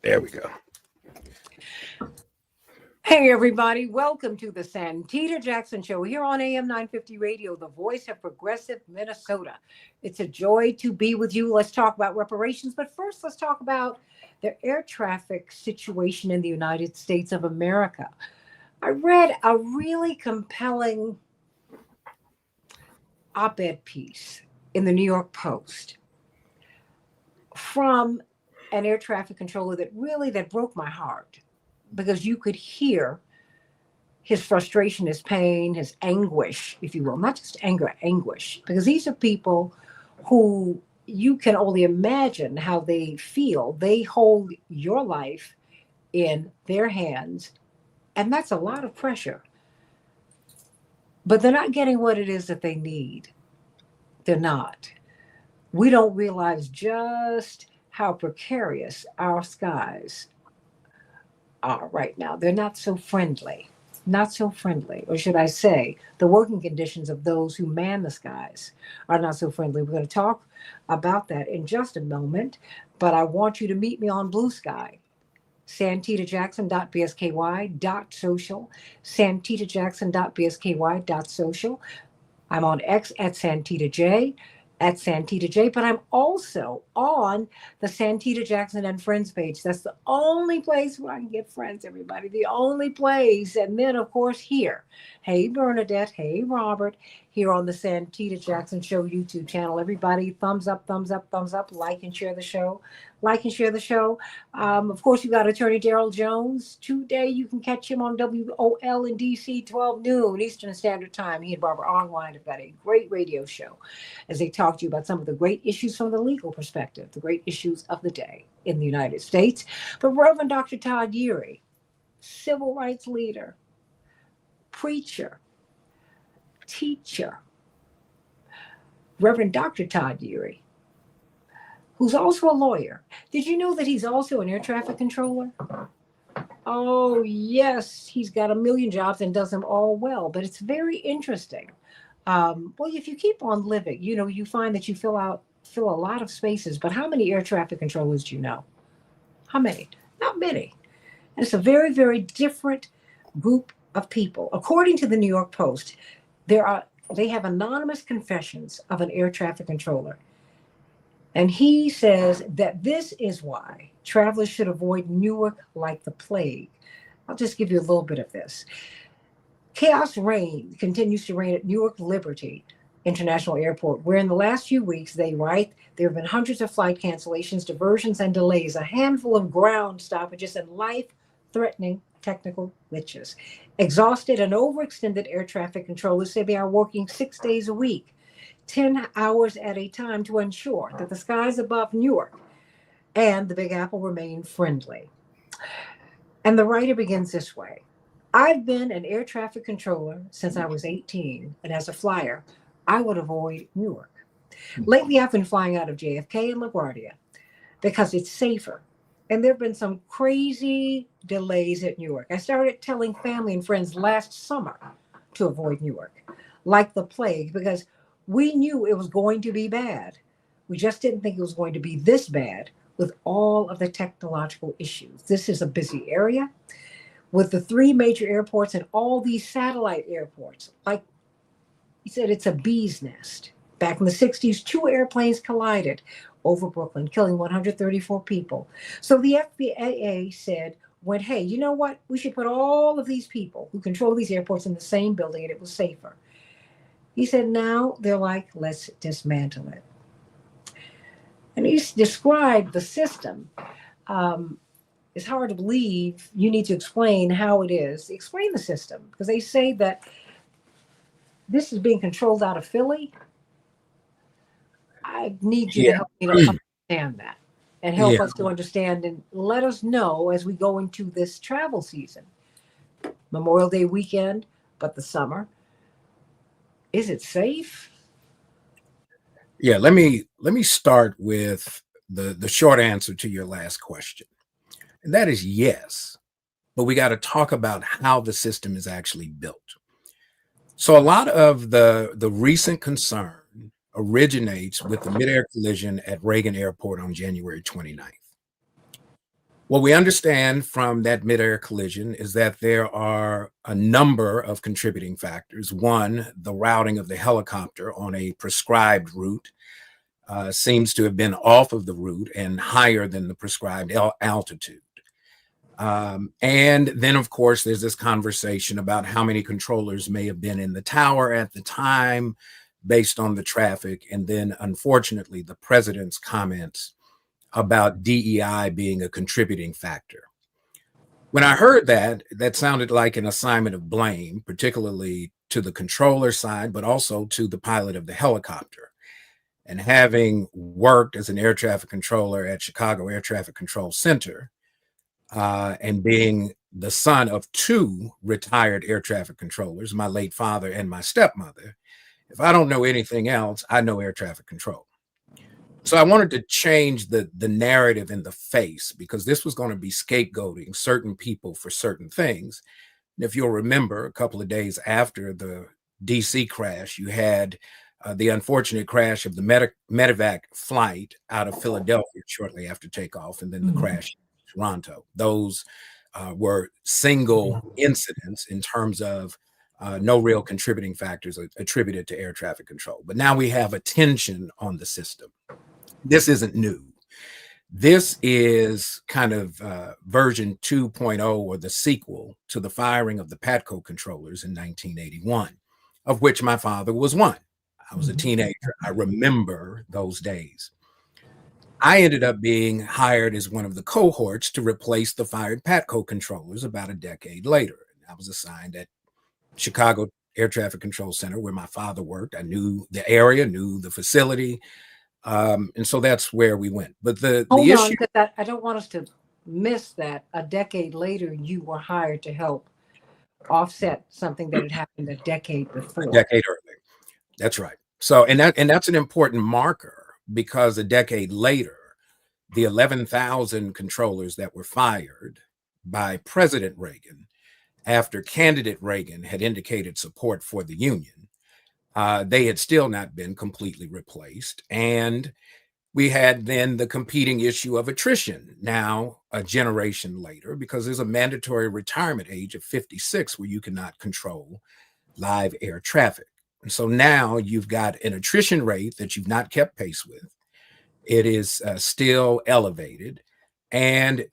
There we go. Hey, everybody. Welcome to the Santita Jackson Show here on AM 950 Radio, the voice of progressive Minnesota. It's a joy to be with you. Let's talk about reparations. But first, let's talk about the air traffic situation in the United States of America. I read a really compelling op-ed piece in the New York Post from an air traffic controller that broke my heart because you could hear his frustration, his pain, his anguish, if you will, not just anger, anguish, because these are people who you can only imagine how they feel. They hold your life in their hands, and that's a lot of pressure. But they're not getting what it is that they need. They're not. We don't realize just how precarious our skies are right now. They're not so friendly. Not so friendly, or should I say, the working conditions of those who man the skies are not so friendly. We're going to talk about that in just a moment, but I want you to meet me on Blue Sky. santitajackson.bsky.social, santitajackson.bsky.social. I'm on X at SantitaJ, at SantitaJ, but I'm also on the Santita Jackson and Friends page. That's the only place where I can get friends, everybody. The only place. And then, of course, here. Hey, Bernadette. Hey, Robert. Here on the Santita Jackson Show YouTube channel. Everybody, thumbs up, thumbs up, thumbs up. Like and share the show. Like and share the show. Of course, you got Attorney Daryl Jones. Today, you can catch him on WOL in DC, 12 noon Eastern Standard Time. He and Barbara Arnwine have got a great radio show as they talk to you about some of the great issues from the legal perspective, the great issues of the day in the United States. But Reverend Dr. Todd Yeary, civil rights leader, preacher, teacher, Reverend Dr. Todd Yeary, who's also a lawyer. Did you know that he's also an air traffic controller? Oh, yes, he's got a million jobs and does them all well, but it's very interesting. Well, if you keep on living, you find that you fill a lot of spaces. But how many air traffic controllers do you know? How many? Not many. And it's a very, very different group of people. According to the New York Post, they have anonymous confessions of an air traffic controller. And he says that this is why travelers should avoid Newark like the plague. I'll just give you a little bit of this. Chaos continues to reign at Newark Liberty International Airport, where in the last few weeks, they write, there have been hundreds of flight cancellations, diversions, and delays, a handful of ground stoppages, and life-threatening technical glitches. Exhausted and overextended air traffic controllers say they are working 6 days a week, 10 hours at a time to ensure that the skies above Newark and the Big Apple remain friendly. And the writer begins this way. I've been an air traffic controller since I was 18, and as a flyer, I would avoid Newark. Lately, I've been flying out of JFK and LaGuardia because it's safer. And there have been some crazy delays at Newark. I started telling family and friends last summer to avoid Newark, like the plague, because we knew it was going to be bad. We just didn't think it was going to be this bad with all of the technological issues. This is a busy area with the three major airports and all these satellite airports. Like he said, it's a bee's nest. Back in the 60s, two airplanes collided over Brooklyn, killing 134 people. So the FAA went, hey, you know what? We should put all of these people who control these airports in the same building, and it was safer. He said, now they're like, let's dismantle it. And he's described the system. It's hard to believe. You need to explain how it is. Explain the system, because they say that this is being controlled out of Philly. I need you to help me to understand that and help us to understand and let us know as we go into this travel season. Memorial Day weekend, but the summer. Is it safe? Yeah, let me start with the short answer to your last question. And that is yes. But we got to talk about how the system is actually built. So a lot of the recent concern originates with the midair collision at Reagan Airport on January 29th. What we understand from that midair collision is that there are a number of contributing factors. One, the routing of the helicopter on a prescribed route seems to have been off of the route and higher than the prescribed altitude. And then, of course, there's this conversation about how many controllers may have been in the tower at the time based on the traffic. And then, unfortunately, the president's comments about DEI being a contributing factor. When I heard that, that sounded like an assignment of blame, particularly to the controller side, but also to the pilot of the helicopter. And having worked as an air traffic controller at Chicago Air Traffic Control Center, and being the son of two retired air traffic controllers, my late father and my stepmother, if I don't know anything else, I know air traffic control. So I wanted to change the narrative in the face because this was going to be scapegoating certain people for certain things. And if you'll remember, a couple of days after the DC crash, you had the unfortunate crash of the medevac flight out of Philadelphia shortly after takeoff, and then the crash in Toronto. Those were single incidents in terms of no real contributing factors attributed to air traffic control. But now we have a tension on the system. This isn't new. This is kind of version 2.0 or the sequel to the firing of the PATCO controllers in 1981, of which my father was one. I was a teenager. I remember those days. I ended up being hired as one of the cohorts to replace the fired PATCO controllers about a decade later. I was assigned at Chicago Air Traffic Control Center where my father worked. I knew the area, knew the facility. And so that's where we went. But the Hold on, issue, because I don't want us to miss that a decade later you were hired to help offset something that had happened a decade a before. decade earlier. That's right. So, and that's an important marker because a decade later, the 11,000 controllers that were fired by President Reagan after candidate Reagan had indicated support for the union, they had still not been completely replaced. And we had then the competing issue of attrition now a generation later, because there's a mandatory retirement age of 56 where you cannot control live air traffic. And so now you've got an attrition rate that you've not kept pace with. It is still elevated. And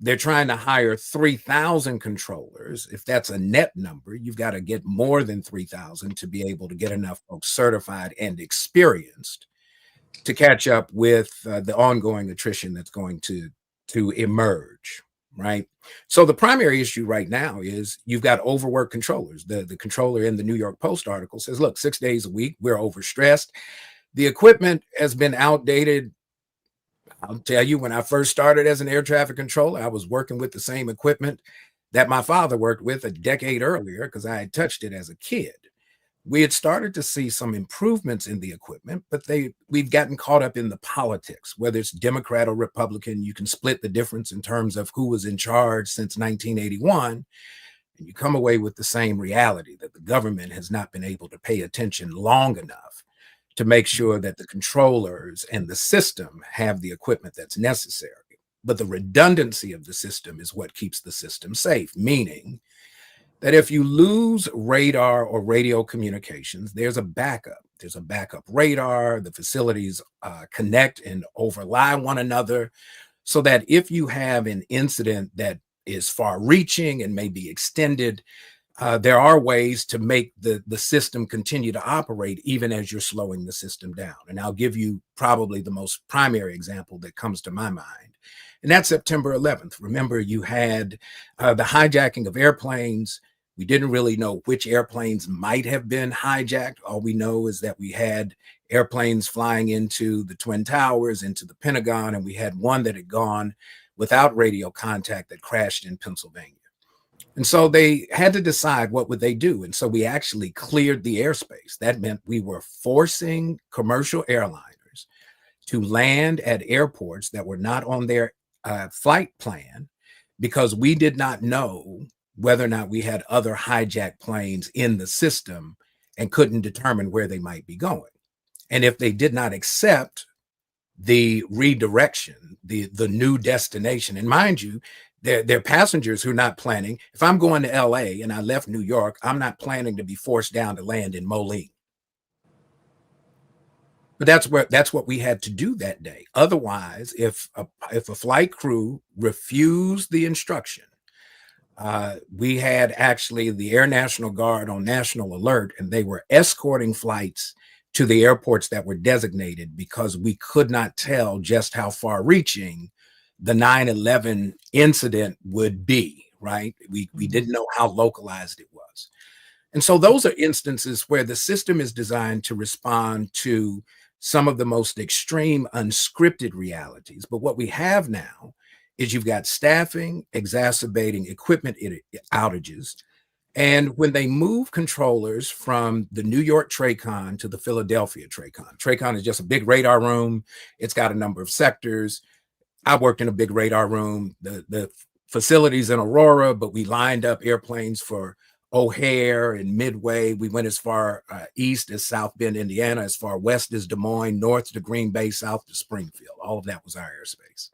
they're trying to hire 3,000 controllers. If that's a net number, you've got to get more than 3,000 to be able to get enough folks certified and experienced to catch up with the ongoing attrition that's going to emerge, right? So the primary issue right now is you've got overworked controllers. The controller in the New York Post article says, look, 6 days a week, we're overstressed. The equipment has been outdated. I'll tell you, when I first started as an air traffic controller, I was working with the same equipment that my father worked with a decade earlier because I had touched it as a kid. We had started to see some improvements in the equipment, but we've gotten caught up in the politics, whether it's Democrat or Republican. You can split the difference in terms of who was in charge since 1981, and you come away with the same reality that the government has not been able to pay attention long enough to make sure that the controllers and the system have the equipment that's necessary. But the redundancy of the system is what keeps the system safe, meaning that if you lose radar or radio communications, there's a backup. There's a backup radar. The facilities connect and overlie one another so that if you have an incident that is far reaching and may be extended, there are ways to make the system continue to operate even as you're slowing the system down. And I'll give you probably the most primary example that comes to my mind. And that's September 11th. Remember, you had the hijacking of airplanes. We didn't really know which airplanes might have been hijacked. All we know is that we had airplanes flying into the Twin Towers, into the Pentagon, and we had one that had gone without radio contact that crashed in Pennsylvania. And so they had to decide what would they do. And so we actually cleared the airspace. That meant we were forcing commercial airliners to land at airports that were not on their flight plan because we did not know whether or not we had other hijacked planes in the system and couldn't determine where they might be going. And if they did not accept the redirection, the new destination. And mind you, they're passengers who are not planning. If I'm going to LA and I left New York, I'm not planning to be forced down to land in Moline. But that's what we had to do that day. Otherwise, if a flight crew refused the instruction, we had actually the Air National Guard on national alert, and they were escorting flights to the airports that were designated because we could not tell just how far reaching the 9/11 incident would be, right? We didn't know how localized it was. And so those are instances where the system is designed to respond to some of the most extreme unscripted realities. But what we have now is you've got staffing exacerbating equipment outages. And when they move controllers from the New York TRACON to the Philadelphia TRACON, TRACON is just a big radar room. It's got a number of sectors. I worked in a big radar room. The facilities in Aurora, but we lined up airplanes for O'Hare and Midway. We went as far east as South Bend, Indiana, as far west as Des Moines, north to Green Bay, south to Springfield. All of that was our airspace.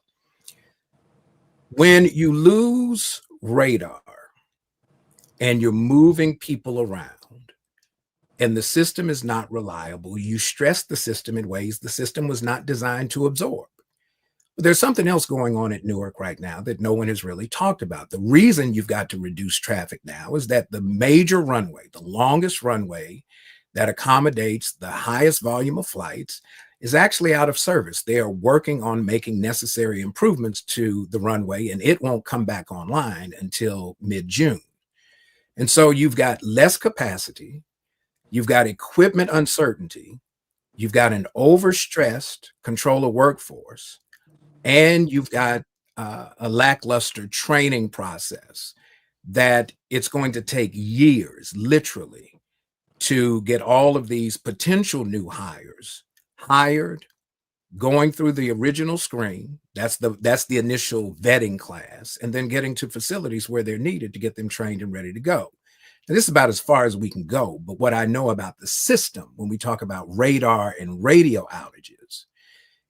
When you lose radar and you're moving people around and the system is not reliable, you stress the system in ways the system was not designed to absorb. But there's something else going on at Newark right now that no one has really talked about. The reason you've got to reduce traffic now is that the major runway, the longest runway that accommodates the highest volume of flights, is actually out of service. They are working on making necessary improvements to the runway, and it won't come back online until mid-June. And so you've got less capacity, you've got equipment uncertainty, you've got an overstressed controller workforce, and you've got a lackluster training process that it's going to take years, literally, to get all of these potential new hires hired, going through the original screen. That's the initial vetting class, and then getting to facilities where they're needed to get them trained and ready to go. And this is about as far as we can go. But what I know about the system, when we talk about radar and radio outages,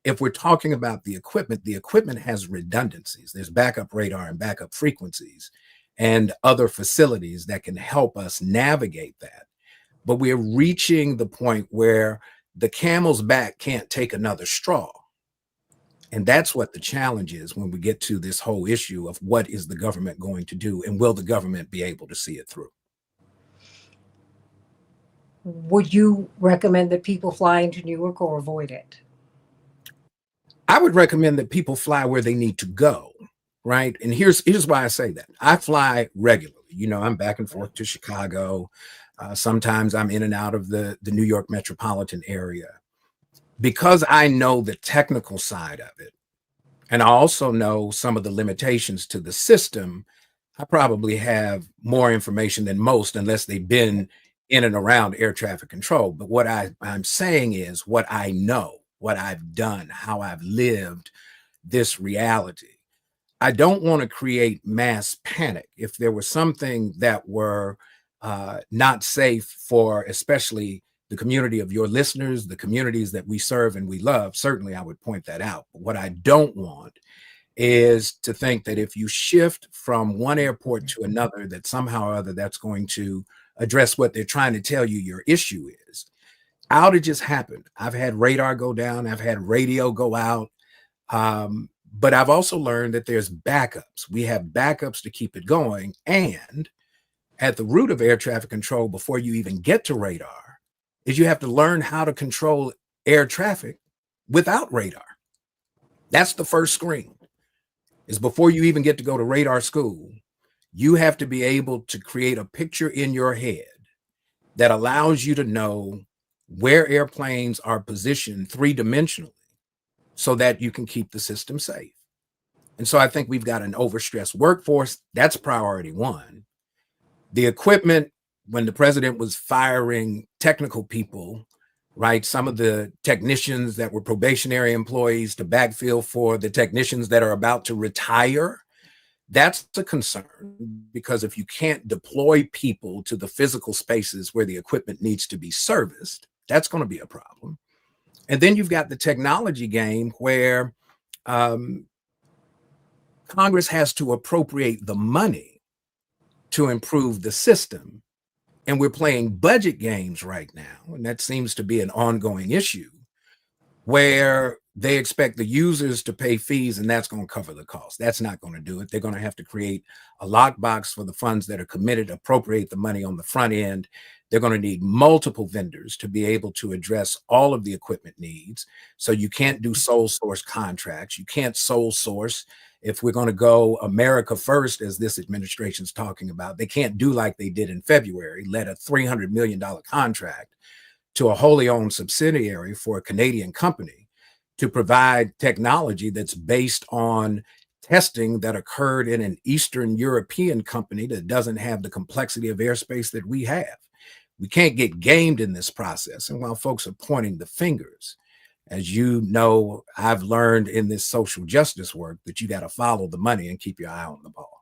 if we're talking about the equipment has redundancies. There's backup radar and backup frequencies and other facilities that can help us navigate that. But we're reaching the point where the camel's back can't take another straw. And that's what the challenge is when we get to this whole issue of what is the government going to do, and will the government be able to see it through? Would you recommend that people fly into Newark or avoid it? I would recommend that people fly where they need to go, right? And here's why I say that. I fly regularly. I'm back and forth to Chicago. Sometimes I'm in and out of the New York metropolitan area because I know the technical side of it. And I also know some of the limitations to the system. I probably have more information than most, unless they've been in and around air traffic control. But what I'm saying is what I know, what I've done, how I've lived this reality. I don't want to create mass panic. If there was something that were not safe for especially the community of your listeners, the communities that we serve and we love, certainly I would point that out. But what I don't want is to think that if you shift from one airport to another, that somehow or other that's going to address what they're trying to tell you your issue is. Outages happen. I've had radar go down. I've had radio go out. But I've also learned that there's backups. We have backups to keep it going. And at the root of air traffic control, before you even get to radar, is you have to learn how to control air traffic without radar. That's the first screen. Is before you even get to go to radar school, you have to be able to create a picture in your head that allows you to know where airplanes are positioned three-dimensionally so that you can keep the system safe. And so I think we've got an overstressed workforce. That's priority one. The equipment, when the president was firing technical people, right, some of the technicians that were probationary employees to backfill for the technicians that are about to retire, that's a concern, because if you can't deploy people to the physical spaces where the equipment needs to be serviced, that's going to be a problem. And then you've got the technology game where um, Congress has to appropriate the money to improve the system. And we're playing budget games right now. And that seems to be an ongoing issue where they expect the users to pay fees and that's going to cover the cost. That's not going to do it. They're going to have to create a lockbox for the funds that are committed, appropriate the money on the front end. They're going to need multiple vendors to be able to address all of the equipment needs. So you can't do sole source contracts. You can't sole source. If we're going to go America first, as this administration is talking about, they can't do like they did in February, let a $300 million contract to a wholly owned subsidiary for a Canadian company to provide technology that's based on testing that occurred in an Eastern European company that doesn't have the complexity of airspace that we have. We can't get gamed in this process. And while folks are pointing the fingers, as you know, I've learned in this social justice work that you got to follow the money and keep your eye on the ball.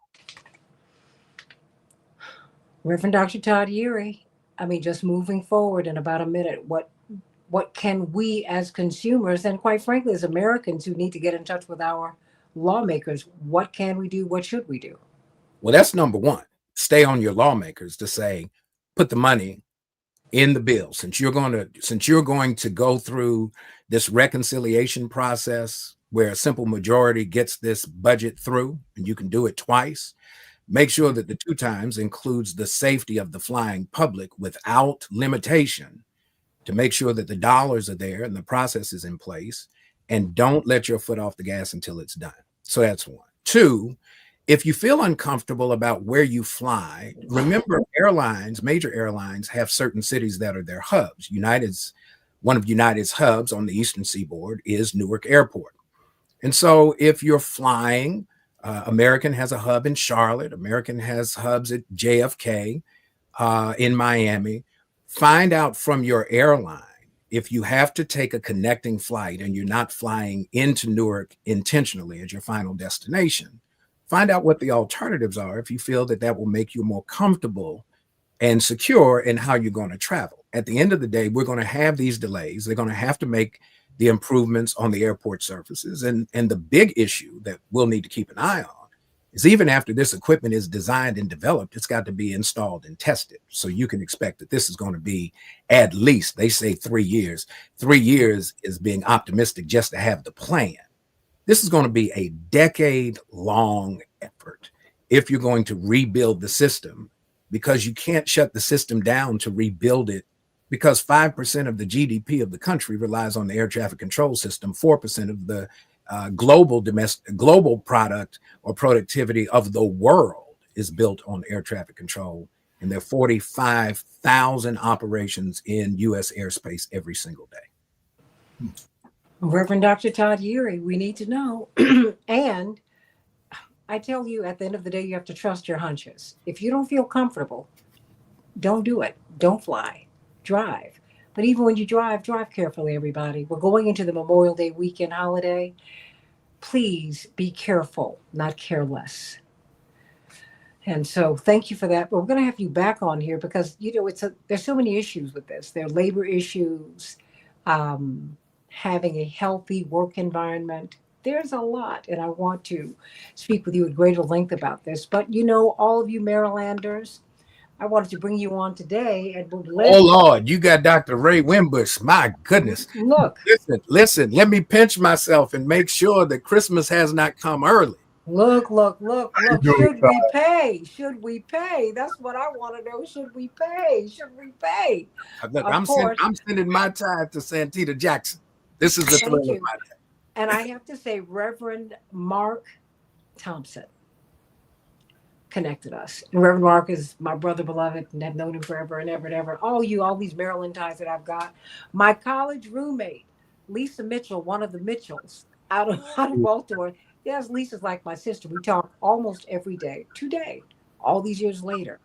Reverend Dr. Todd Urey, I mean, just moving forward in about a minute, what can we as consumers and quite frankly as Americans who need to get in touch with our lawmakers, what can we do? What should we do? Well, that's number one. Stay on your lawmakers to say, put the money in the bill. Since you're going to go through this reconciliation process where a simple majority gets this budget through, and you can do it twice, make sure that the 2 times includes the safety of the flying public without limitation, to make sure that the dollars are there and the process is in place, and don't let your foot off the gas until it's done. So that's one. 2, if you feel uncomfortable about where you fly, remember airlines, major airlines have certain cities that are their hubs. One of United's hubs on the Eastern Seaboard is Newark Airport. And so if you're flying, American has a hub in Charlotte, American has hubs at JFK, in Miami. Find out from your airline if you have to take a connecting flight and you're not flying into Newark intentionally as your final destination. Find out what the alternatives are if you feel that that will make you more comfortable and secure in how you're going to travel. At the end of the day, we're going to have these delays. They're going to have to make the improvements on the airport surfaces. And the big issue that we'll need to keep an eye on is even after this equipment is designed and developed, it's got to be installed and tested. So you can expect that this is going to be at least, they say 3 years. 3 years is being optimistic just to have the plan. This is going to be a decade-long effort if you're going to rebuild the system, because you can't shut the system down to rebuild it, because 5% of the GDP of the country relies on the air traffic control system. 4% of the global product or productivity of the world is built on air traffic control. And there are 45,000 operations in U.S. airspace every single day. Reverend Dr. Todd Urey, we need to know. And I tell you, at the end of the day, you have to trust your hunches. If you don't feel comfortable, don't do it. Don't fly. Drive. But even when you drive carefully, everybody. We're going into the Memorial Day weekend holiday. Please be careful, not careless. And so thank you for that. But we're going to have you back on here because, there's so many issues with this. There are labor issues, having a healthy work environment. There's a lot, and I want to speak with you at greater length about this. But all of you Marylanders, I wanted to bring you on today and Oh Lord, you got Dr. Ray Wimbush. My goodness. Look. Listen, let me pinch myself and make sure that Christmas has not come early. Look. Should we pay? Should we pay? That's what I want to know. Should we pay? Should we pay? Look, I'm sending my tithe to Santita Jackson. This is the thrill of my day. And I have to say, Reverend Mark Thompson connected us. And Reverend Mark is my brother beloved and have known him forever and ever and ever. All these Maryland ties that I've got. My college roommate, Lisa Mitchell, one of the Mitchells out of Baltimore. Yes, Lisa's like my sister. We talk almost every day. Today, all these years later.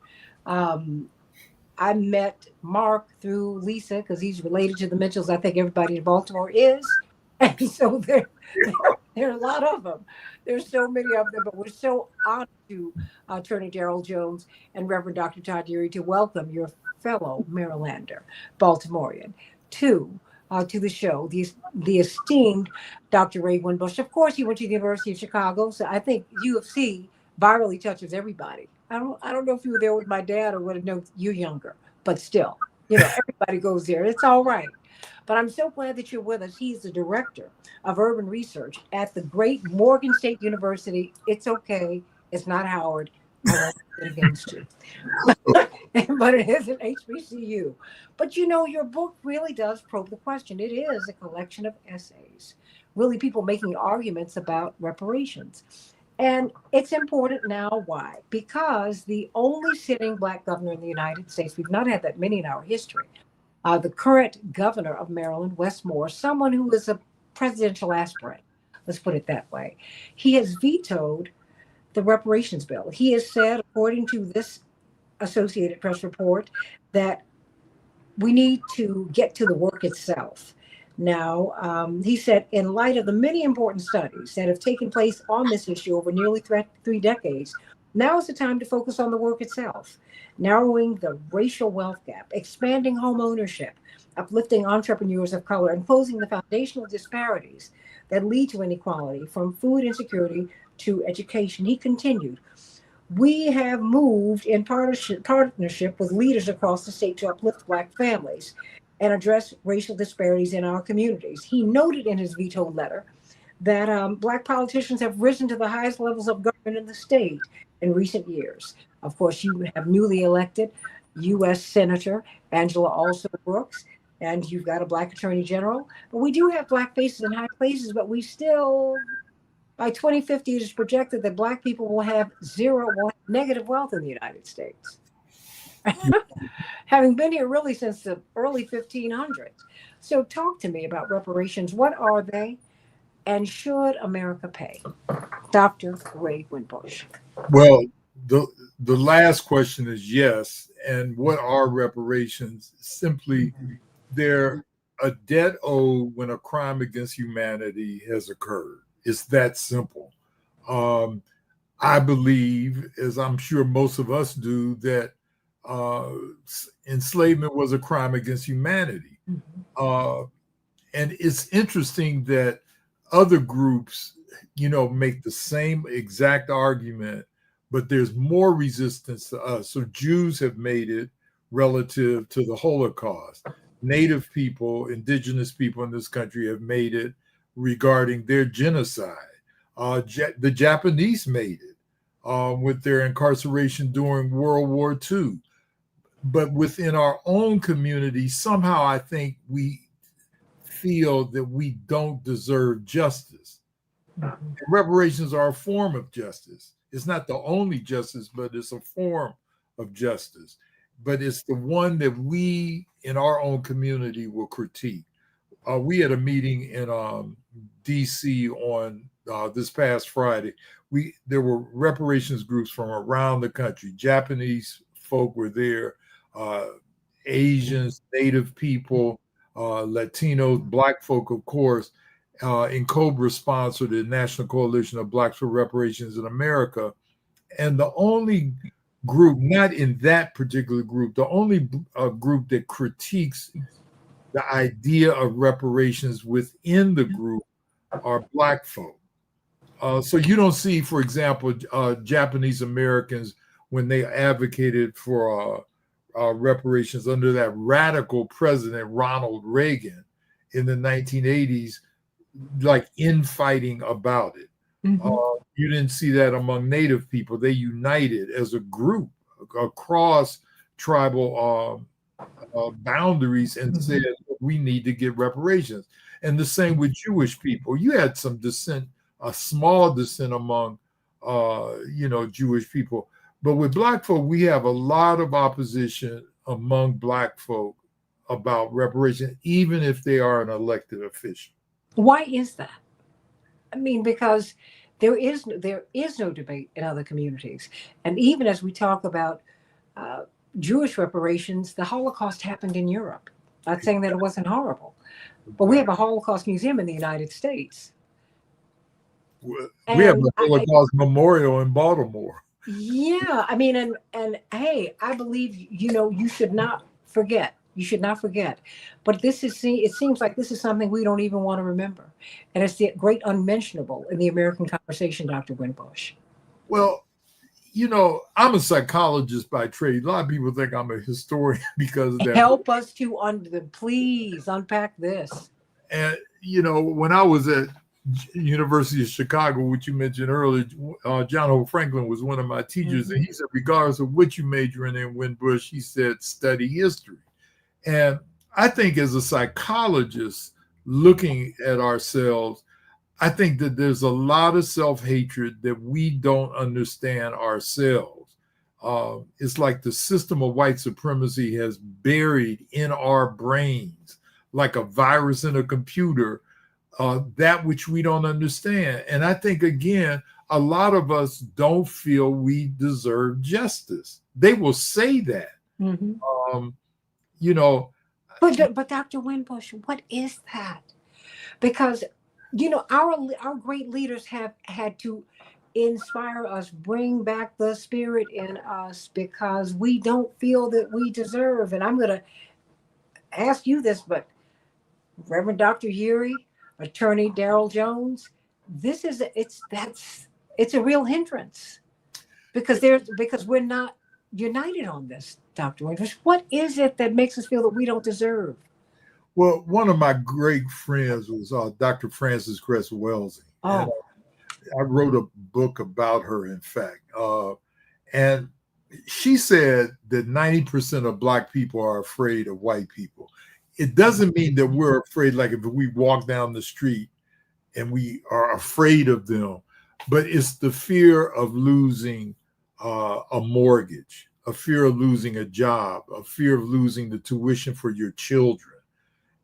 I met Mark through Lisa because he's related to the Mitchells. I think everybody in Baltimore is. And so there are a lot of them. There's so many of them, but we're so honored to Attorney Darrell Jones and Reverend Dr. Todd Urey to welcome your fellow Marylander, Baltimorean, to to the show, the esteemed Dr. Ray Winbush. Of course, he went to the University of Chicago, so I think U of C virally touches everybody. I don't know if you were there with my dad or would have known you younger, but still, everybody goes there. It's all right. But I'm so glad that you're with us. He's the director of urban research at the great Morgan State University. It's okay. It's not Howard. I won't hold it against you. But it is an HBCU. But your book really does probe the question. It is a collection of essays, really people making arguments about reparations. And it's important now. Why? Because the only sitting Black governor in the United States, we've not had that many in our history, the current governor of Maryland, Wes Moore, someone who is a presidential aspirant, let's put it that way, he has vetoed the reparations bill. He has said, according to this Associated Press report, that we need to get to the work itself. Now, he said, in light of the many important studies that have taken place on this issue over nearly 3 decades, now is the time to focus on the work itself, narrowing the racial wealth gap, expanding home ownership, uplifting entrepreneurs of color, and closing the foundational disparities that lead to inequality, from food insecurity to education. He continued, we have moved in partnership with leaders across the state to uplift Black families and address racial disparities in our communities. He noted in his veto letter that Black politicians have risen to the highest levels of government in the state in recent years. Of course, you have newly elected U.S. Senator Angela Also Brooks, and you've got a Black Attorney General. But we do have Black faces in high places, but we still, by 2050, it is projected that Black people will have negative wealth in the United States. Having been here really since the early 1500s. So talk to me about reparations. What are they? And should America pay? Dr. Ray Winbush. Well, the last question is yes. And what are reparations? Simply, they're a debt owed when a crime against humanity has occurred. It's that simple. I believe, as I'm sure most of us do, that enslavement was a crime against humanity. Mm-hmm. And it's interesting that other groups, make the same exact argument, but there's more resistance to us. So Jews have made it relative to the Holocaust. Native people, indigenous people in this country have made it regarding their genocide. The Japanese made it with their incarceration during World War II. But within our own community, somehow I think we feel that we don't deserve justice. Mm-hmm. Reparations are a form of justice. It's not the only justice, but it's a form of justice. But it's the one that we in our own community will critique. We had a meeting in D.C. on this past Friday. There were reparations groups from around the country. Japanese folk were there, Asians, Native people, Latinos, Black folk, of course, in co-sponsor the National Coalition of Blacks for Reparations in America. And the only group, not in that particular group, the only group that critiques the idea of reparations within the group are Black folk. So you don't see, for example, Japanese Americans when they advocated for reparations under that radical president, Ronald Reagan, in the 1980s, like infighting about it. Mm-hmm. You didn't see that among Native people. They united as a group across tribal boundaries and Mm-hmm. said, we need to get reparations. And the same with Jewish people. You had some dissent, a small dissent among, Jewish people. But with Black folk, we have a lot of opposition among Black folk about reparation, even if they are an elected official. Why is that? I mean, because there is no debate in other communities, and even as we talk about Jewish reparations, the Holocaust happened in Europe. Not saying that it wasn't horrible, but we have a Holocaust museum in the United States. We have a Holocaust memorial in Baltimore. Yeah, I mean, and hey, I believe you should not forget You should not forget. But it seems like this is something we don't even want to remember. And it's the great unmentionable in the American conversation, Dr. Winbush. Well, I'm a psychologist by trade. A lot of people think I'm a historian because of that. Help us to please unpack this. And, when I was at University of Chicago, which you mentioned earlier, John Hope Franklin was one of my teachers. And he said, regardless of what you major in Winbush, he said, study history. And I think as a psychologist looking at ourselves, I think that there's a lot of self-hatred that we don't understand ourselves. It's like the system of white supremacy has buried in our brains, like a virus in a computer, that which we don't understand. And I think, again, a lot of us don't feel we deserve justice. They will say that. But Dr. Winbush, what is that? Because our great leaders have had to inspire us, bring back the spirit in us, because we don't feel that we deserve. And I'm going to ask you this, but Reverend Dr. Yuri, Attorney Darrell Jones, it's a real hindrance because we're not united on this, Dr. Winbush. What is it that makes us feel that we don't deserve? Well, one of my great friends was Dr. Frances Cress Wellesley. Oh. I wrote a book about her, in fact. And she said that 90% of Black people are afraid of white people. It doesn't mean that we're afraid, like if we walk down the street and we are afraid of them, but it's the fear of losing a mortgage, a fear of losing a job, a fear of losing the tuition for your children.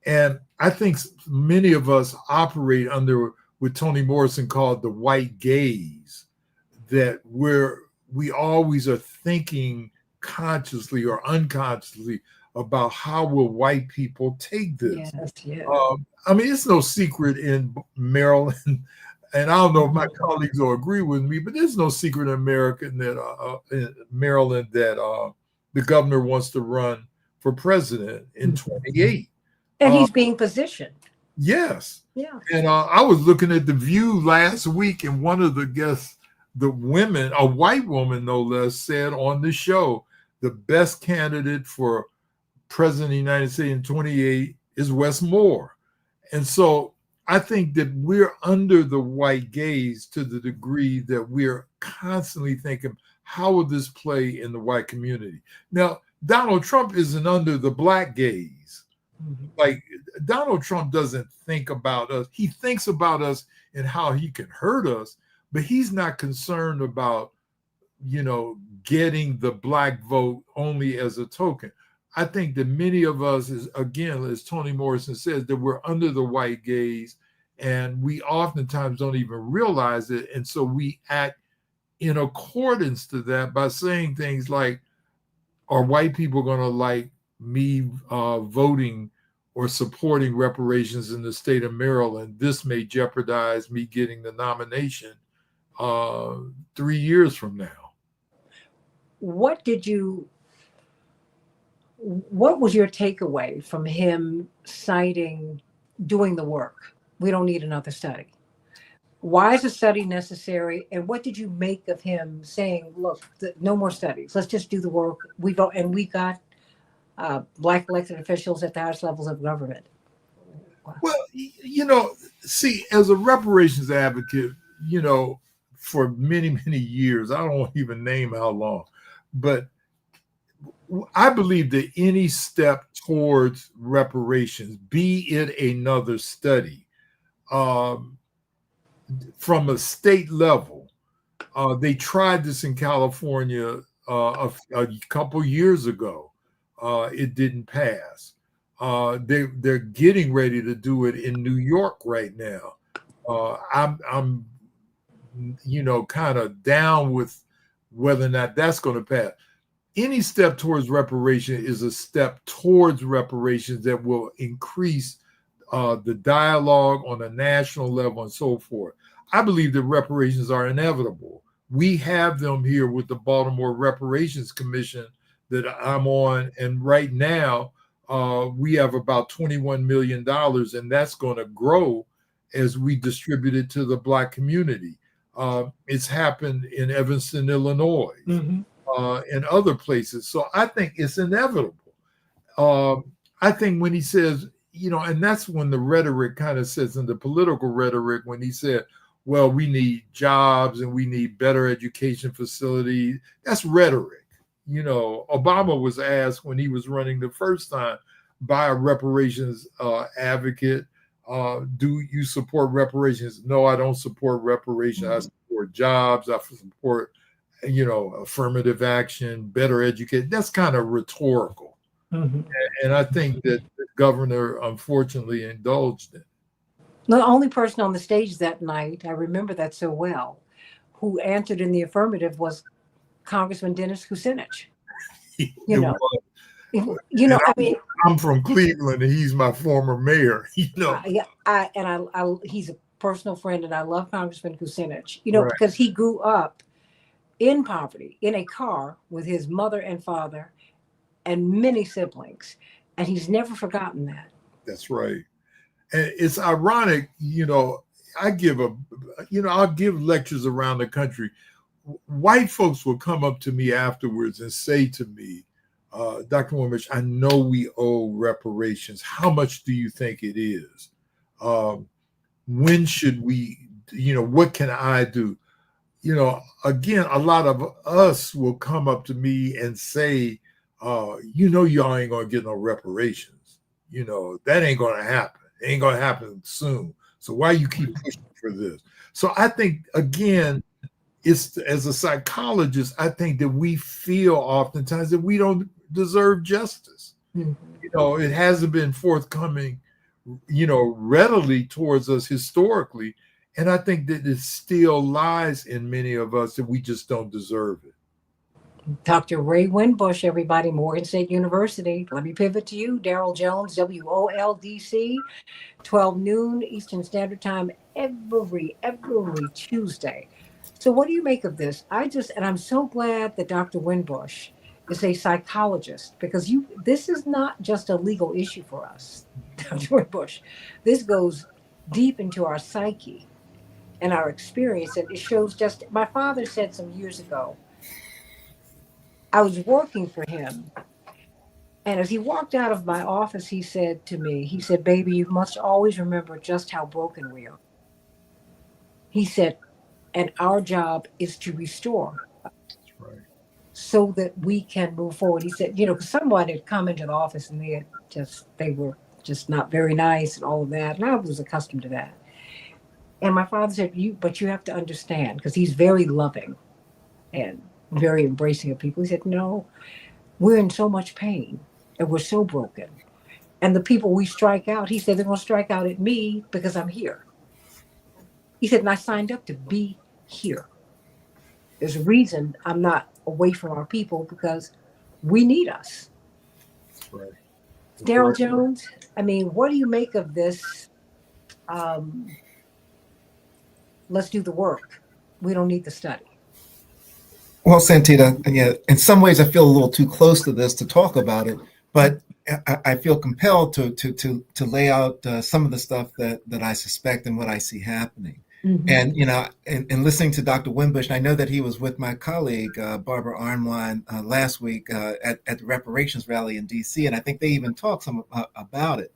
And I think many of us operate under what Toni Morrison called the white gaze, that we always are thinking consciously or unconsciously about how will white people take this. Yes. I mean, it's no secret in Maryland, and I don't know if my colleagues will agree with me, but there's no secret in in Maryland that the governor wants to run for president in 28. And he's being positioned. Yes. Yeah. And I was looking at The View last week, and one of the guests, a white woman no less, said on the show, the best candidate for president of the United States in 28 is Wes Moore. And so I think that we're under the white gaze to the degree that we're constantly thinking, how will this play in the white community? Now, Donald Trump isn't under the Black gaze. Like, Donald Trump doesn't think about us. He thinks about us and how he can hurt us, but he's not concerned about, getting the Black vote only as a token. I think that many of us, again, as Toni Morrison says, that we're under the white gaze, and we oftentimes don't even realize it. And so we act in accordance to that by saying things like, are white people going to like me voting or supporting reparations in the state of Maryland? This may jeopardize me getting the nomination 3 years from now. What was your takeaway from him citing doing the work? We don't need another study. Why is a study necessary? And what did you make of him saying, look, no more studies. Let's just do the work. We got Black elected officials at the highest levels of government. Wow. Well, see, as a reparations advocate, for many, many years, I don't even name how long, but I believe that any step towards reparations, be it another study, from a state level, they tried this in California a couple years ago. It didn't pass. They're getting ready to do it in New York right now. I'm kind of down with whether or not that's going to pass. Any step towards reparation is a step towards reparations that will increase the dialogue on a national level and so forth. I believe that reparations are inevitable. We have them here with the Baltimore Reparations Commission that I'm on, and right now we have about $21 million, and that's going to grow as we distribute it to the Black community. It's happened in Evanston, Illinois, and other places. So I think it's inevitable. I think when he says, and that's when the rhetoric kind of says, in the political rhetoric, when he said, well, we need jobs and we need better education facilities, that's rhetoric. Obama was asked when he was running the first time by a reparations advocate, do you support reparations? No, I don't support reparations. I support jobs. I support, affirmative action, better education. That's kind of rhetorical. And I think that the governor, unfortunately, indulged in. The only person on the stage that night, I remember that so well, who answered in the affirmative was Congressman Dennis Kucinich. I mean, I'm from Cleveland, and he's my former mayor. He's a personal friend, and I love Congressman Kucinich. Right. Because he grew up in poverty, in a car with his mother and father, and many siblings, and he's never forgotten that. That's right. And it's ironic, I'll give lectures around the country. White folks will come up to me afterwards and say to me, Dr. Wimbush, I know we owe reparations. How much do you think it is? When should we, what can I do? Again, a lot of us will come up to me and say, y'all ain't going to get no reparations. That ain't going to happen. It ain't going to happen soon. So why you keep pushing for this? So I think, again, it's, as a psychologist, I think that we feel oftentimes that we don't deserve justice. It hasn't been forthcoming, readily towards us historically. And I think that it still lies in many of us that we just don't deserve it. Dr. Ray Wimbush, everybody, Morgan State University. Let me pivot to you, Daryl Jones, WOLDC, 12 noon Eastern Standard Time every Tuesday. So what do you make of this? And I'm so glad that Dr. Wimbush is a psychologist, because this is not just a legal issue for us, Dr. Wimbush. This goes deep into our psyche and our experience. And it shows my father said some years ago, I was working for him, and as he walked out of my office, he said to me, baby, you must always remember just how broken we are. He said, and our job is to restore. That's right. So that we can move forward. He said, because someone had come into the office and they were just not very nice and all of that. And I was accustomed to that. And my father said, but you have to understand, because he's very loving and very embracing of people. He said, no, we're in so much pain and we're so broken. And the people we strike out, he said, they're going to strike out at me because I'm here. He said, and I signed up to be here. There's a reason I'm not away from our people, because we need us. That's right. Daryl Jones, I mean, what do you make of this? Let's do the work. We don't need the study. Well, Santita, yeah, in some ways I feel a little too close to this to talk about it, but I feel compelled to lay out some of the stuff that I suspect and what I see happening. And, in listening to Dr. Wimbush, I know that he was with my colleague, Barbara Arnwine, last week at the reparations rally in D.C., and I think they even talked some about it.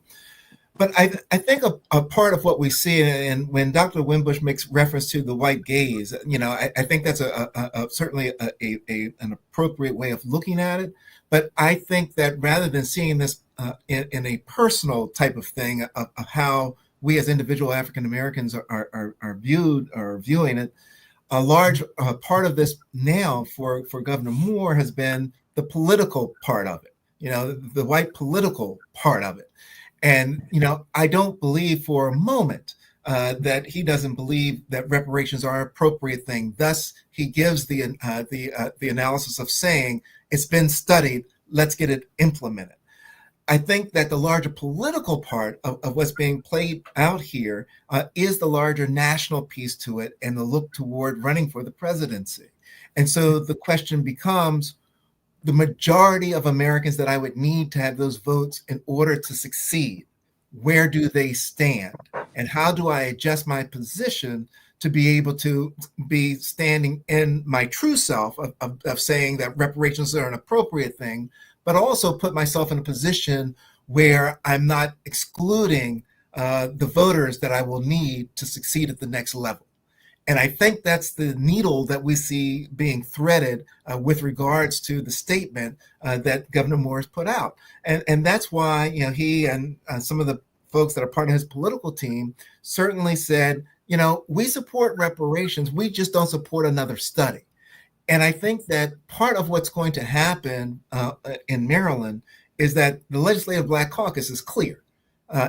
But I think a part of what we see, and when Dr. Wimbush makes reference to the white gaze, I think that's certainly an appropriate way of looking at it. But I think that rather than seeing this in a personal type of thing of how we as individual African Americans are viewing it, a large part of this now for Governor Moore has been the political part of it, the white political part of it. And, I don't believe for a moment that he doesn't believe that reparations are an appropriate thing. Thus, he gives the analysis of saying it's been studied, let's get it implemented. I think that the larger political part of what's being played out here is the larger national piece to it and the look toward running for the presidency. And so the question becomes, the majority of Americans that I would need to have those votes in order to succeed, where do they stand? And how do I adjust my position to be able to be standing in my true self of saying that reparations are an appropriate thing, but also put myself in a position where I'm not excluding the voters that I will need to succeed at the next level. And I think that's the needle that we see being threaded with regards to the statement that Governor Moore has put out. And that's why, you know, he and some of the folks that are part of his political team certainly said, you know, we support reparations. We just don't support another study. And I think that part of what's going to happen in Maryland is that the Legislative Black Caucus is clear.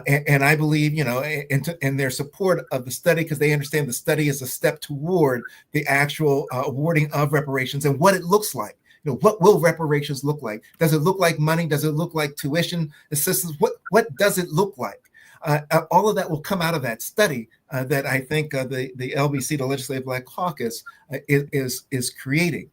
And I believe, you know, in their support of the study, because they understand the study is a step toward the actual awarding of reparations and what it looks like. You know, what will reparations look like? Does it look like money? Does it look like tuition assistance? What does it look like? All of that will come out of that study that I think the LBC, the Legislative Black Caucus, is creating.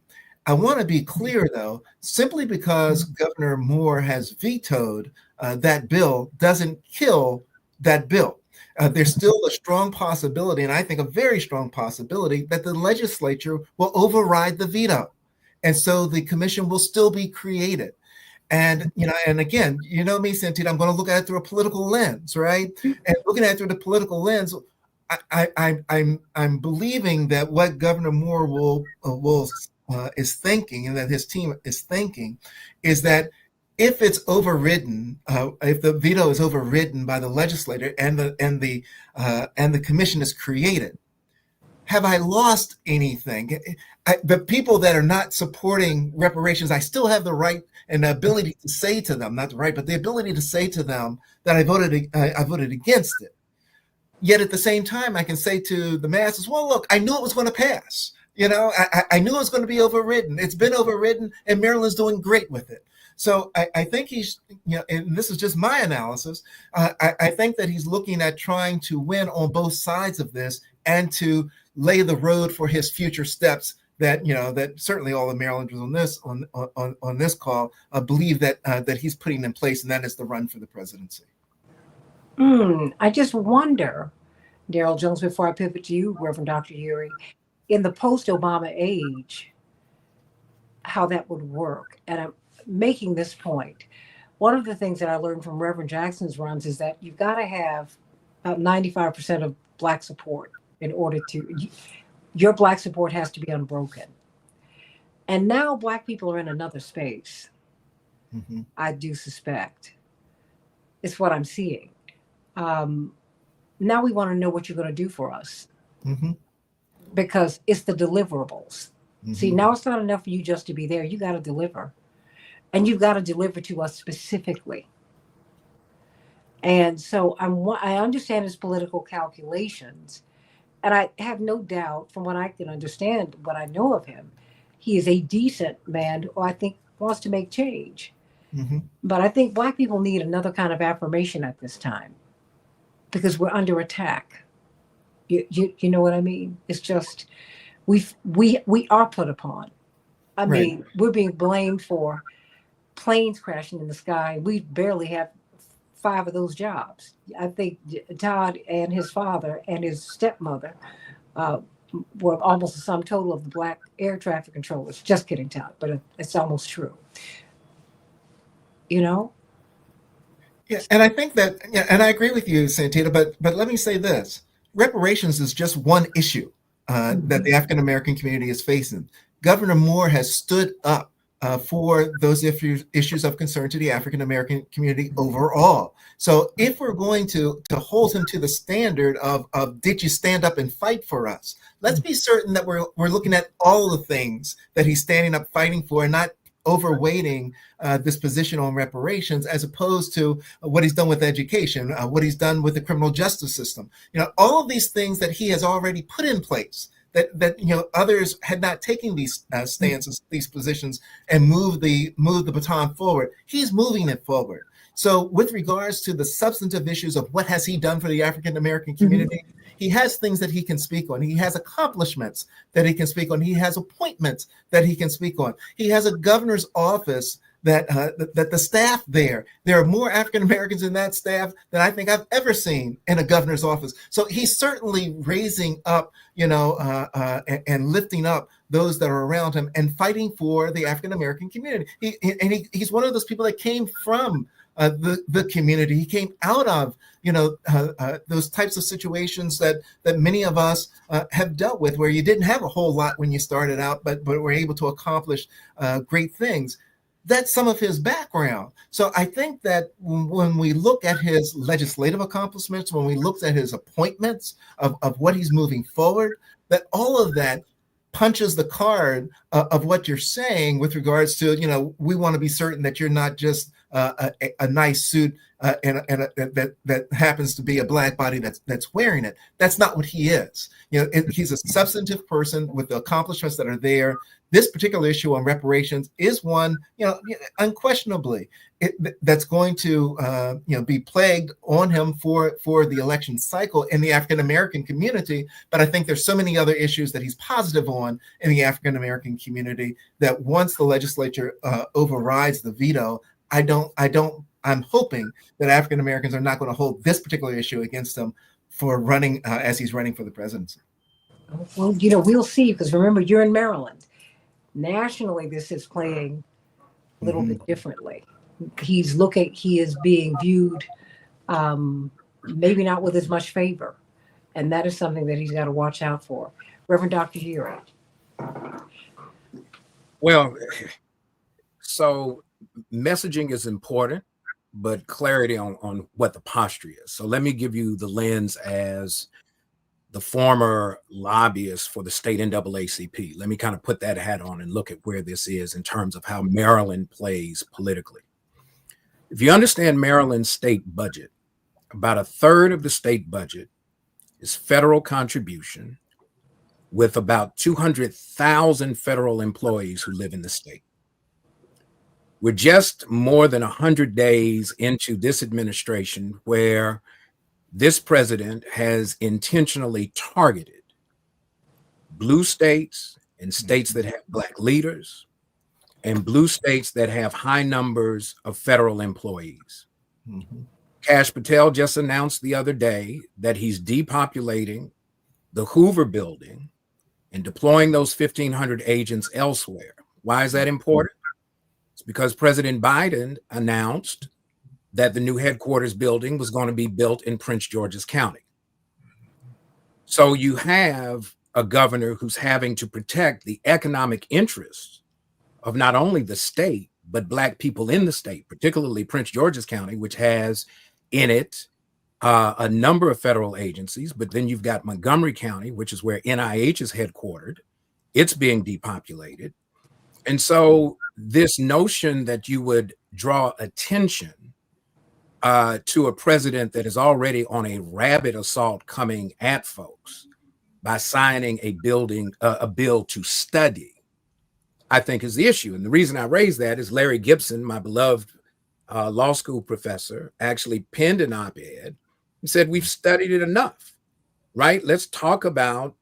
I want to be clear, though, simply because Governor Moore has vetoed that bill doesn't kill that bill. There's still a strong possibility, and I think a very strong possibility, that the legislature will override the veto. And so the commission will still be created. And, you know, and again, you know me, Santita, I'm going to look at it through a political lens, right? And looking at it through the political lens, I'm believing that what Governor Moore will is thinking, and that his team is thinking, is that if it's overridden, if the veto is overridden by the legislator and the commission is created, have I lost anything? The people that are not supporting reparations, I still have the right and the ability to say to them, not the right, but the ability to say to them that I voted against it. Yet at the same time, I can say to the masses, well, look, I knew it was going to pass. You know, I knew it was going to be overridden. It's been overridden, and Maryland's doing great with it. So I think he's, you know, and this is just my analysis, I think that he's looking at trying to win on both sides of this and to lay the road for his future steps that, you know, that certainly all the Marylanders on this call believe that he's putting in place, and that is the run for the presidency. I just wonder, Daryl Jones, before I pivot to you, Reverend Dr. Urey, in the post-Obama age, how that would work. And I'm making this point. One of the things that I learned from Reverend Jackson's runs is that you've got to have about 95% of Black support in order to, your Black support has to be unbroken. And now Black people are in another space. Mm-hmm. I do suspect. It's what I'm seeing. Now we want to know what you're going to do for us. Mm-hmm. Because it's the deliverables. Mm-hmm. See, now it's not enough for you just to be there. You got to deliver. And you've got to deliver to us specifically. And so I understand his political calculations. And I have no doubt, from what I can understand, what I know of him, he is a decent man who I think wants to make change. Mm-hmm. But I think Black people need another kind of affirmation at this time because we're under attack. You know what I mean? It's just we are put upon. I mean, we're being blamed for planes crashing in the sky. We barely have 5 of those jobs. I think Todd and his father and his stepmother were almost the sum total of the Black air traffic controllers. Just kidding, Todd, but it's almost true. You know? Yeah, and I think that, yeah, and I agree with you, Santita, but let me say this. Reparations is just one issue that the African American community is facing. Governor Moore has stood up for those issues of concern to the African American community overall. So if we're going to hold him to the standard of did you stand up and fight for us, let's be certain that we're looking at all the things that he's standing up fighting for and not overweighting this position on reparations as opposed to what he's done with education, what he's done with the criminal justice system. You know, all of these things that he has already put in place that you know others had not taken these stances, these positions, and moved the baton forward. He's moving it forward. So with regards to the substantive issues of what has he done for the African American community, he has things that he can speak on. He has accomplishments that he can speak on. He has appointments that he can speak on. He has a governor's office that the staff there are more African Americans in that staff than I think I've ever seen in a governor's office. So he's certainly raising up, and lifting up those that are around him and fighting for the African American community. He's one of those people that came from the community. He came out of those types of situations that many of us have dealt with, where you didn't have a whole lot when you started out, but were able to accomplish great things. That's some of his background. So I think that when we look at his legislative accomplishments, when we look at his appointments of what he's moving forward, that all of that punches the card of what you're saying with regards to, we want to be certain that you're not just a nice suit that happens to be a black body that's wearing it. That's not what he is. He's a substantive person with the accomplishments that are there. This particular issue on reparations is one, unquestionably, that's going to, be plagued on him for the election cycle in the African American community. But I think there's so many other issues that he's positive on in the African American community that once the legislature overrides the veto, I'm hoping that African Americans are not going to hold this particular issue against him for running as he's running for the presidency. Well, we'll see, because remember, you're in Maryland. Nationally, this is playing a little bit differently. He is being viewed maybe not with as much favor. And that is something that he's got to watch out for. Reverend Dr. Geary. Well, so messaging is important, but clarity on what the posture is. So let me give you the lens as the former lobbyist for the state NAACP. Let me kind of put that hat on and look at where this is in terms of how Maryland plays politically. If you understand Maryland's state budget, about a third of the state budget is federal contribution, with about 200,000 federal employees who live in the state. We're just more than 100 days into this administration, where this president has intentionally targeted blue states and states that have black leaders and blue states that have high numbers of federal employees. Kash Patel just announced the other day that he's depopulating the Hoover building and deploying those 1,500 agents elsewhere. Why is that important? It's because President Biden announced that the new headquarters building was going to be built in Prince George's County. So you have a governor who's having to protect the economic interests of not only the state, but black people in the state, particularly Prince George's County, which has in it a number of federal agencies. But then you've got Montgomery County, which is where NIH is headquartered. It's being depopulated. And so this notion that you would draw attention to a president that is already on a rabid assault coming at folks by signing a bill to study, I think is the issue. And the reason I raise that is Larry Gibson, my beloved law school professor, actually penned an op-ed and said, we've studied it enough, right? Let's talk about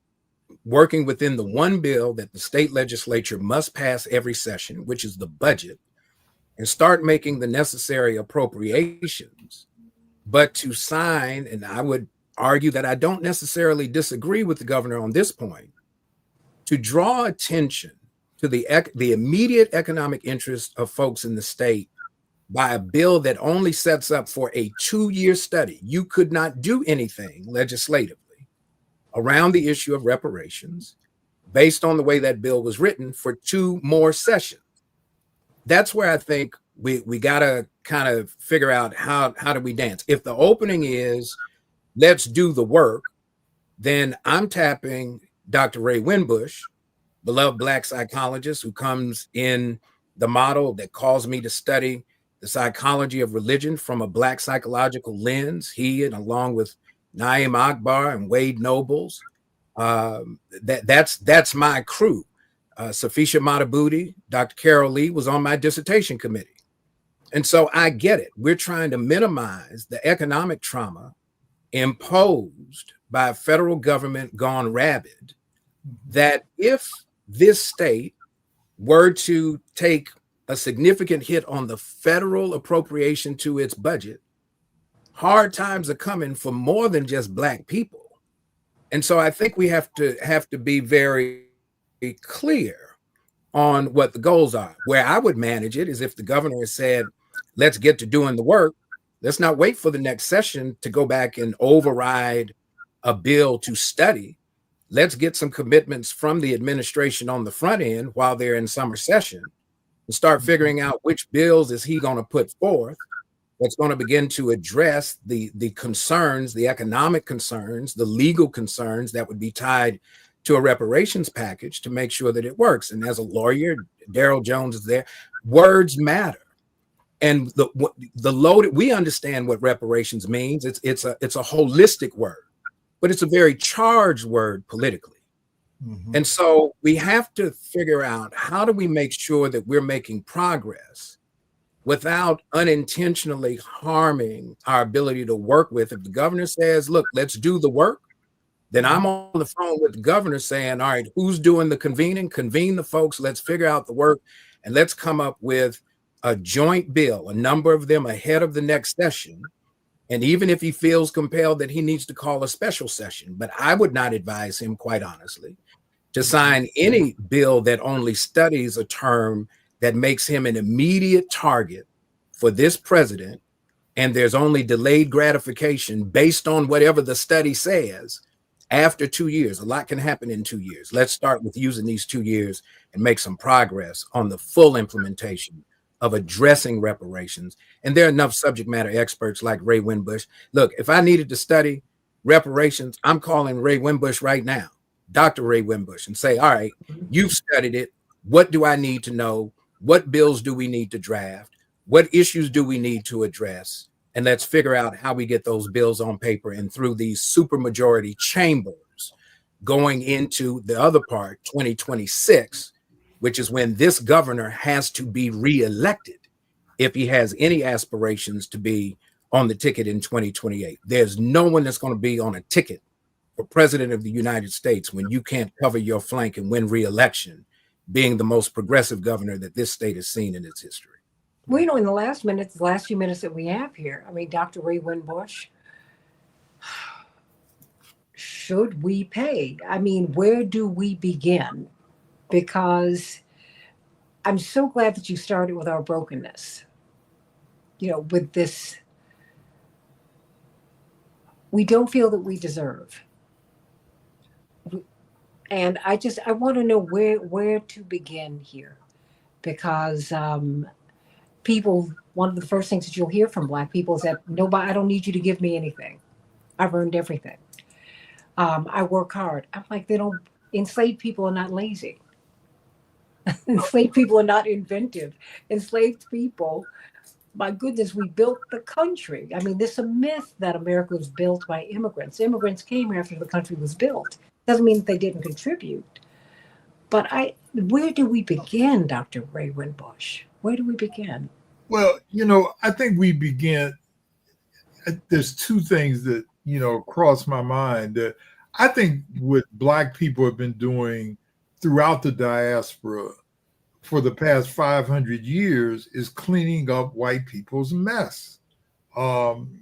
working within the one bill that the state legislature must pass every session, which is the budget, and start making the necessary appropriations. But to sign, and I would argue that I don't necessarily disagree with the governor on this point, to draw attention to the immediate economic interest of folks in the state by a bill that only sets up for a 2-year study. You could not do anything legislatively around the issue of reparations based on the way that bill was written for 2 more sessions. That's where I think we got to kind of figure out how do we dance. If the opening is let's do the work, then I'm tapping Dr. Ray Winbush, beloved Black psychologist who comes in the model that calls me to study the psychology of religion from a Black psychological lens. He, and along with Naeem Akbar and Wade Nobles, that's my crew. Safisha Matabuti, Dr. Carol Lee was on my dissertation committee. And so I get it. We're trying to minimize the economic trauma imposed by a federal government gone rabid, that if this state were to take a significant hit on the federal appropriation to its budget, hard times are coming for more than just Black people. And so I think we have to be very clear on what the goals are. Where I would manage it is if the governor has said, let's get to doing the work. Let's not wait for the next session to go back and override a bill to study. Let's get some commitments from the administration on the front end while they're in summer session and start figuring out which bills is he going to put forth that's going to begin to address the concerns, the economic concerns, the legal concerns that would be tied to a reparations package to make sure that it works. And as a lawyer, Daryl Jones is there. Words matter. And the loaded, we understand what reparations means. It's a holistic word, but it's a very charged word politically. Mm-hmm. And so we have to figure out, how do we make sure that we're making progress without unintentionally harming our ability to work with? If the governor says, look, let's do the work, then I'm on the phone with the governor saying, all right, who's doing the convening? Convene the folks, let's figure out the work, and let's come up with a joint bill, a number of them ahead of the next session. And even if he feels compelled that he needs to call a special session, but I would not advise him, quite honestly, to sign any bill that only studies a term that makes him an immediate target for this president, and there's only delayed gratification based on whatever the study says after 2 years. A lot can happen in 2 years. Let's start with using these 2 years and make some progress on the full implementation of addressing reparations. And there are enough subject matter experts like Ray Winbush. Look, if I needed to study reparations, I'm calling Ray Winbush right now, Dr. Ray Winbush, and say, all right, you've studied it. What do I need to know? What bills do we need to draft? What issues do we need to address? And let's figure out how we get those bills on paper and through these supermajority chambers going into the other part, 2026, which is when this governor has to be reelected if he has any aspirations to be on the ticket in 2028. There's no one that's going to be on a ticket for president of the United States when you can't cover your flank and win reelection, being the most progressive governor that this state has seen in its history. Well, in the last few minutes that we have here, I mean, Dr. Ray Winbush, should we pay? I mean, where do we begin? Because I'm so glad that you started with our brokenness. With this, we don't feel that we deserve. And I want to know where to begin here, because people, one of the first things that you'll hear from Black people is that I don't need you to give me anything. I've earned everything. I work hard. I'm like, enslaved people are not lazy. Enslaved people are not inventive. Enslaved people, my goodness, we built the country. I mean, there's a myth that America was built by immigrants. Immigrants came after the country was built. Doesn't mean that they didn't contribute. But where do we begin, Dr. Ray Winbush? Where do we begin? Well, I think we begin. There's two things that, cross my mind. That I think what Black people have been doing throughout the diaspora for the past 500 years is cleaning up white people's mess.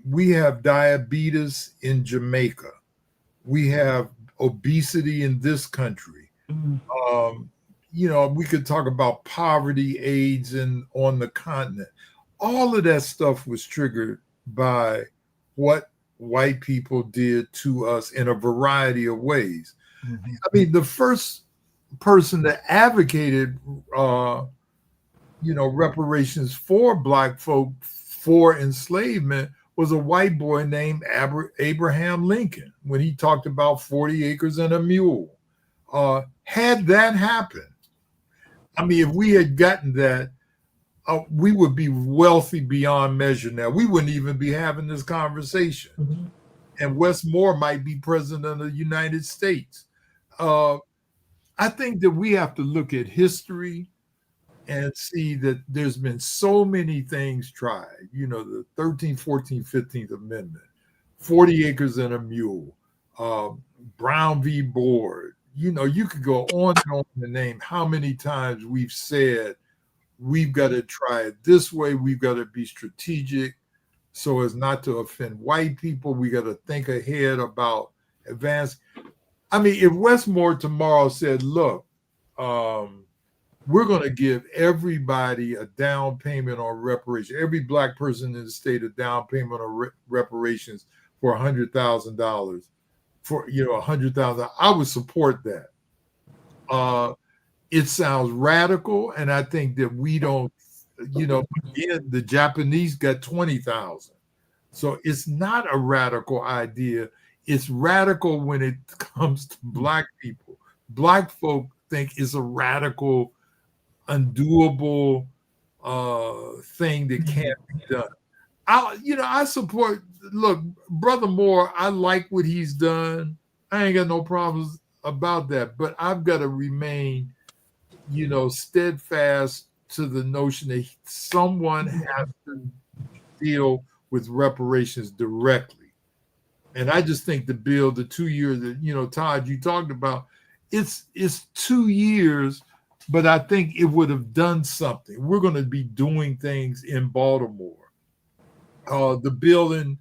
We have diabetes in Jamaica. We have obesity in this country. We could talk about poverty, AIDS, and on the continent. All of that stuff was triggered by what white people did to us in a variety of ways. Mm-hmm. I mean, the first person that advocated, reparations for Black folk for enslavement was a white boy named Abraham Lincoln, when he talked about 40 acres and a mule. Had that happened, I mean, if we had gotten that, we would be wealthy beyond measure now. We wouldn't even be having this conversation. Mm-hmm. And Wes Moore might be president of the United States. I think that we have to look at history and see that there's been so many things tried, the 13th, 14th, 15th Amendment, 40 acres and a mule, uh, Brown v. Board. You could go on and on to name how many times we've said we've got to try it this way. We've got to be strategic so as not to offend white people. We got to think ahead about advance. I mean, if Westmore tomorrow said, look, we're going to give everybody a down payment on reparations, every Black person in the state a down payment on reparations for $100,000, for $100,000, I would support that. It sounds radical, and I think that we don't, again, the Japanese got 20,000. So it's not a radical idea. It's radical when it comes to Black people. Black folk think it's a radical, undoable thing that can't be done. I support, look, Brother Moore, I like what he's done. I ain't got no problems about that, but I've got to remain, steadfast to the notion that someone has to deal with reparations directly. And I just think the bill, the 2 years that, Todd, you talked about, it's 2 years, but I think it would have done something. We're going to be doing things in Baltimore. The bill in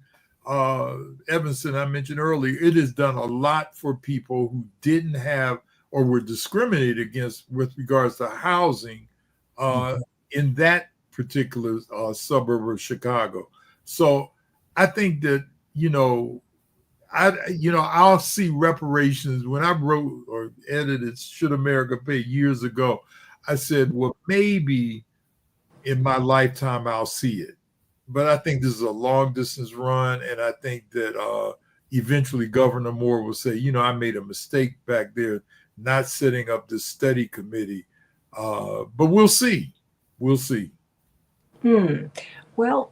Evanston, I mentioned earlier, it has done a lot for people who didn't have or were discriminated against with regards to housing in that particular suburb of Chicago. So I think that, I'll see reparations. When I wrote or edited Should America Pay years ago, I said, well, maybe in my lifetime I'll see it. But I think this is a long distance run. And I think that eventually Governor Moore will say, I made a mistake back there not setting up this study committee. But we'll see. We'll see. Well,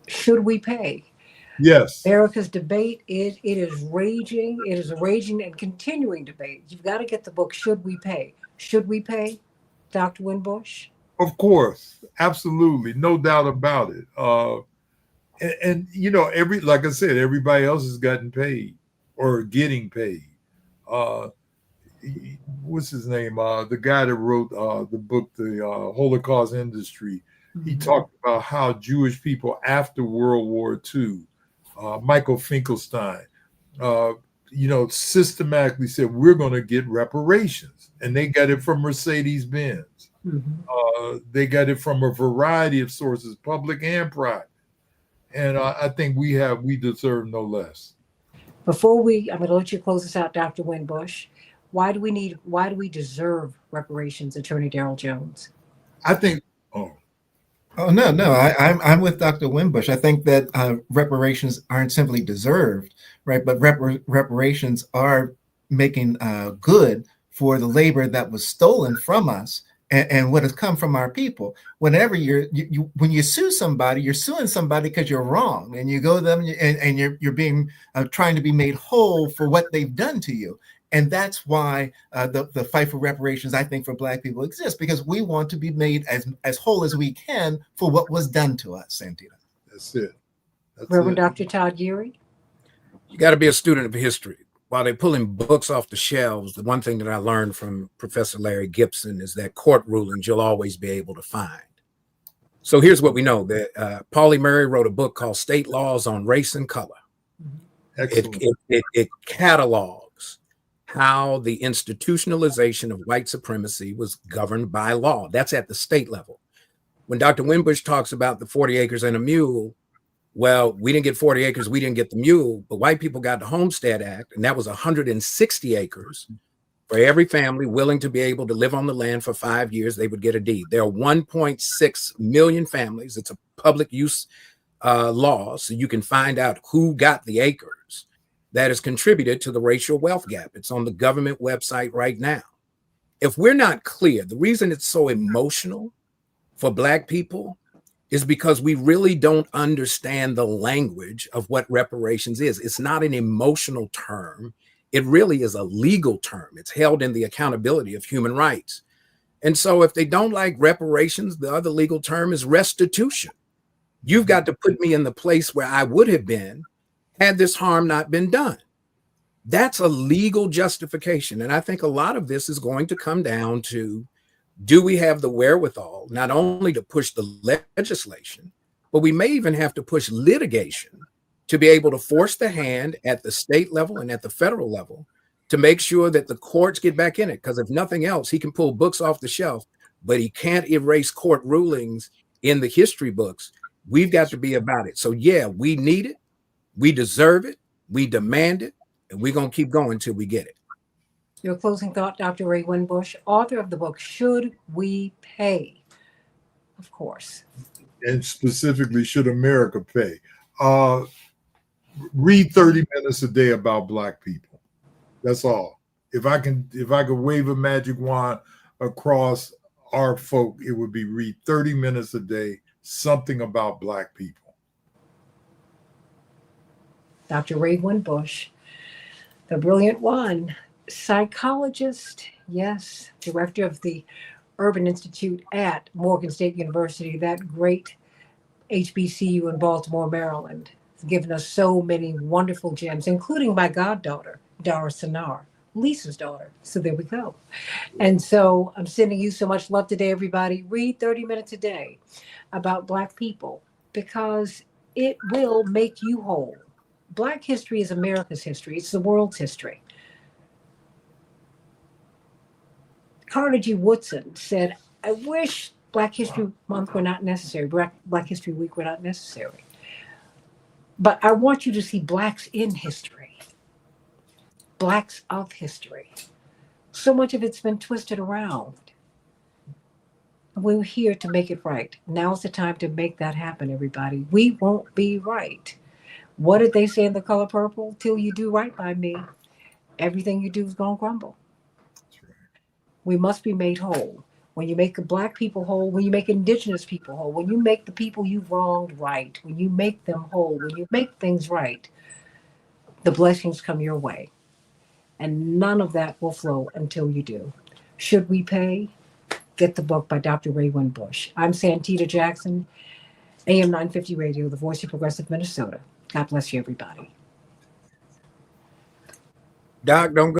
should we pay? Yes. America's debate, it is raging. It is a raging and continuing debate. You've got to get the book, Should We Pay? Should we pay, Dr. Winbush? Of course. Absolutely. No doubt about it. And like I said, everybody else has gotten paid or getting paid. What's his name? The guy that wrote the book, The Holocaust Industry. He talked about how Jewish people after World War II, Michael Finkelstein, systematically said, we're going to get reparations. And they got it from Mercedes-Benz. They got it from a variety of sources, public and private. And I think we deserve no less. I'm going to let you close this out, Dr. Winbush. Why do we deserve reparations, Attorney Darrell Jones? I think, no, I'm with Dr. Winbush. I think that reparations aren't simply deserved, right? But reparations are making good for the labor that was stolen from us and what has come from our people. Whenever when you sue somebody, you're suing somebody because you're wrong, and you go to them and you're being trying to be made whole for what they've done to you. And that's why the fight for reparations, I think, for Black people exists, because we want to be made as whole as we can for what was done to us, Santita. That's it. Reverend Dr. Todd Geary? You got to be a student of history. While they're pulling books off the shelves, the one thing that I learned from Professor Larry Gibson is that court rulings you'll always be able to find. So here's what we know. That Pauli Murray wrote a book called State Laws on Race and Color. It catalogs how the institutionalization of white supremacy was governed by law. That's at the state level. When Dr. Winbush talks about the 40 acres and a mule, well, we didn't get 40 acres, we didn't get the mule, but white people got the Homestead Act, and that was 160 acres. For every family willing to be able to live on the land for 5 years, they would get a deed. There are 1.6 million families. It's a public use law, so you can find out who got the acres. That has contributed to the racial wealth gap. It's on the government website right now. If we're not clear, the reason it's so emotional for Black people is because we really don't understand the language of what reparations is. It's not an emotional term. It really is a legal term. It's held in the accountability of human rights. And so if they don't like reparations, the other legal term is restitution. You've got to put me in the place where I would have been had this harm not been done. That's a legal justification. And I think a lot of this is going to come down to, do we have the wherewithal not only to push the legislation, but we may even have to push litigation to be able to force the hand at the state level and at the federal level to make sure that the courts get back in it. Because if nothing else, he can pull books off the shelf, but he can't erase court rulings in the history books. We've got to be about it. So yeah, we need it. We deserve it. We demand it. And we're going to keep going till we get it. Your closing thought, Dr. Ray Winbush, author of the book, Should We Pay? Of course. And specifically, should America pay? Read 30 minutes a day about Black people. That's all. If I could wave a magic wand across our folk, it would be read 30 minutes a day, something about Black people. Dr. Ray Winbush, the brilliant one, psychologist, yes, director of the Urban Institute at Morgan State University, that great HBCU in Baltimore, Maryland. It's given us so many wonderful gems, including my goddaughter, Dara Sanar, Lisa's daughter. So there we go. And so I'm sending you so much love today, everybody. Read 30 minutes a day about Black people because it will make you whole. Black history is America's history. It's the world's history. Carter G. Woodson said, I wish Black History Month were not necessary, Black History Week were not necessary. But I want you to see Blacks in history, Blacks of history. So much of it's been twisted around. We're here to make it right. Now's the time to make that happen, everybody. We won't be right. What did they say in The Color Purple? Till you do right by me, everything you do is going to crumble. That's right. We must be made whole. When you make the Black people whole, when you make Indigenous people whole, when you make the people you've wronged right, when you make them whole, when you make things right, the blessings come your way. And none of that will flow until you do. Should We Pay? Get the book by Dr. Ray Winbush. I'm Santita Jackson, AM 950 Radio, the voice of progressive Minnesota. God bless you, everybody. Doc, don't go.